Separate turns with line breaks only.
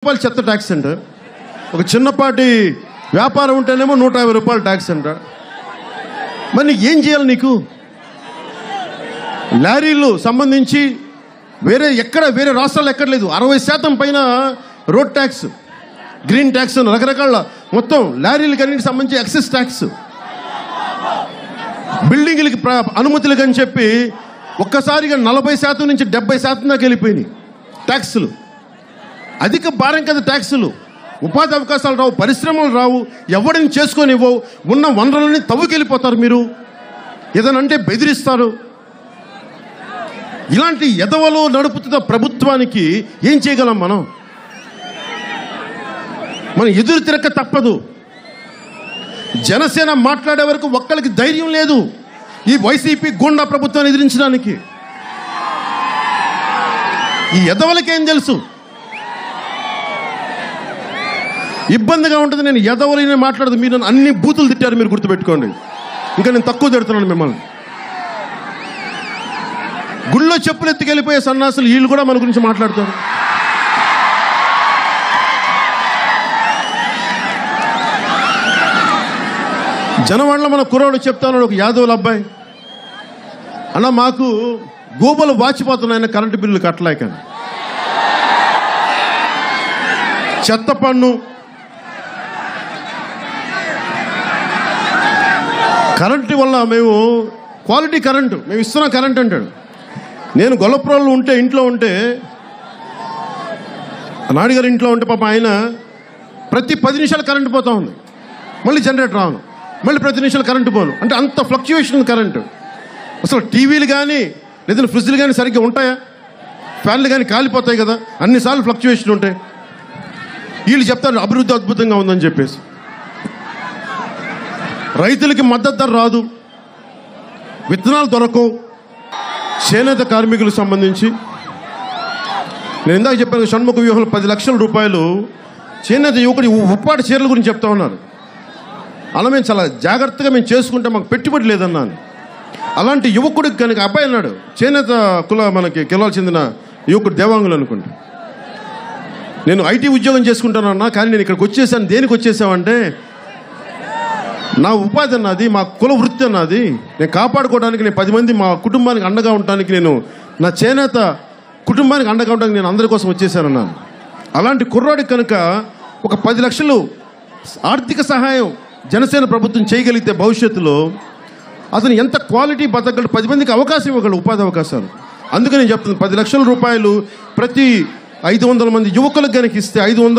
రూపాయలు చెత్త ట్యాక్స్ అంట. ఒక చిన్నపాటి వ్యాపారం ఉంటేనేమో 150 రూపాయలు ట్యాక్స్ అంట. మరి నీకు ఏం చేయాలి? నీకు లారీలు సంబంధించి వేరే రాష్ట్రాలు ఎక్కడ లేదు. 60% పైన రోడ్ ట్యాక్స్, గ్రీన్ ట్యాక్స్, రకరకాల మొత్తం లారీలకి అన్నింటికి సంబంధించి ఎక్సెస్ ట్యాక్స్, బిల్డింగ్లకి అనుమతులకి అని చెప్పి ఒక్కసారిగా 40% నుంచి 70% దాకా వెళ్ళిపోయినాయి ట్యాక్సులు. అధిక భారం కదా ట్యాక్సులు. ఉపాధి అవకాశాలు రావు, పరిశ్రమలు రావు, ఎవడిని చేసుకొని ఇవ్వవు. ఉన్న వనరులని తవ్వుకెళ్ళిపోతారు. మీరు ఏదనంటే బెదిరిస్తారు. ఇలాంటి ఎదవలు నడుపుతున్న ప్రభుత్వానికి ఏం చేయగలం? మనం ఎదురు తిరగక తప్పదు. జనసేన మాట్లాడే వరకు ఒక్కరికి ధైర్యం లేదు ఈ వైసీపీ గుండా ప్రభుత్వాన్ని ఎదిరించడానికి. ఈ ఎదవలకేం తెలుసు? ఇబ్బందిగా ఉంటుంది. నేను ఎదవలని మాట్లాడదు. మీరు నన్ను అన్ని బూతులు తిట్టారు, మీరు గుర్తుపెట్టుకోండి. ఇంకా నేను తక్కువ తిడుతున్నాను మిమ్మల్ని. గుళ్ళో చెప్పులు ఎత్తుకెళ్ళిపోయే సన్నాసులు వీళ్ళు కూడా మన గురించి మాట్లాడతారు. జనవాళ్ళ మన కుర్రాడు చెప్తాను, ఒక యాదవుల అబ్బాయి, అన్న మాకు గోబలు వాచిపోతున్నాయన్న కరెంటు బిల్లులు కట్టలేక, చెత్త పన్ను, కరెంటు వల్ల మేము క్వాలిటీ కరెంటు మేము ఇస్తున్న కరెంట్ అంటాడు. నేను గొల్లపురంలో ఇంట్లో ఉంటే నాయుడుగారి ఇంట్లో ఉంటే పాప ఆయన ప్రతి 10 నిమిషాలు కరెంటు పోతా ఉంది. మళ్ళీ జనరేటర్ రాను, మళ్ళీ ప్రతి నిమిషాలు కరెంటు పోను. అంటే అంత ఫ్లక్చుయేషన్ కరెంటు. అసలు టీవీలు కానీ లేదంటే ఫ్రిడ్జ్లు కానీ సరిగ్గా ఉంటాయా? ఫ్యాన్లు కానీ కాలిపోతాయి కదా, అన్నిసార్లు ఫ్లక్చుయేషన్ ఉంటాయి. వీళ్ళు చెప్తారు అభివృద్ధి అద్భుతంగా ఉందని చెప్పేసి. రైతులకి మద్దతు ధర రాదు, విత్తనాలు దొరకవు. చేనేత కార్మికులకు సంబంధించి నేను ఇందాక చెప్పాను, షణ్ముఖ వ్యూహంలో 10 లక్షల రూపాయలు చేనేత యువకుడి ఉప్పాటి చీరల గురించి చెప్తా ఉన్నారు. అలా మేము చాలా జాగ్రత్తగా మేము చేసుకుంటే మాకు పెట్టుబడి లేదన్నాను. అలాంటి యువకుడికి కనుక అబ్బాయి అన్నాడు, చేనేత మనకి కిలాలు చెందిన యువకుడు దేవాంగులు అనుకుంటా, నేను ఐటీ ఉద్యోగం చేసుకుంటానన్నా, కానీ నేను ఇక్కడికి వచ్చేసాను. దేనికి వచ్చేసామంటే నా ఉపాధి అన్నది, మా కుల వృత్తి అన్నది నేను కాపాడుకోవడానికి, నేను 10 మంది మా కుటుంబానికి అండగా ఉండటానికి, నేను నా చేనేత కుటుంబానికి అండగా ఉండడానికి నేను అందరి కోసం వచ్చేసానన్నాను. అలాంటి కుర్రాడికి కనుక ఒక 10 లక్షలు ఆర్థిక సహాయం జనసేన ప్రభుత్వం చేయగలిగితే భవిష్యత్తులో అతను ఎంత క్వాలిటీ బతకగలడు, 10 మందికి అవకాశం ఇవ్వగలడు, ఉపాధి అవకాశాలు. అందుకని నేను చెప్తున్నాను, 10 లక్షల రూపాయలు ప్రతి 500 మంది యువకులకు కనుక ఇస్తే 500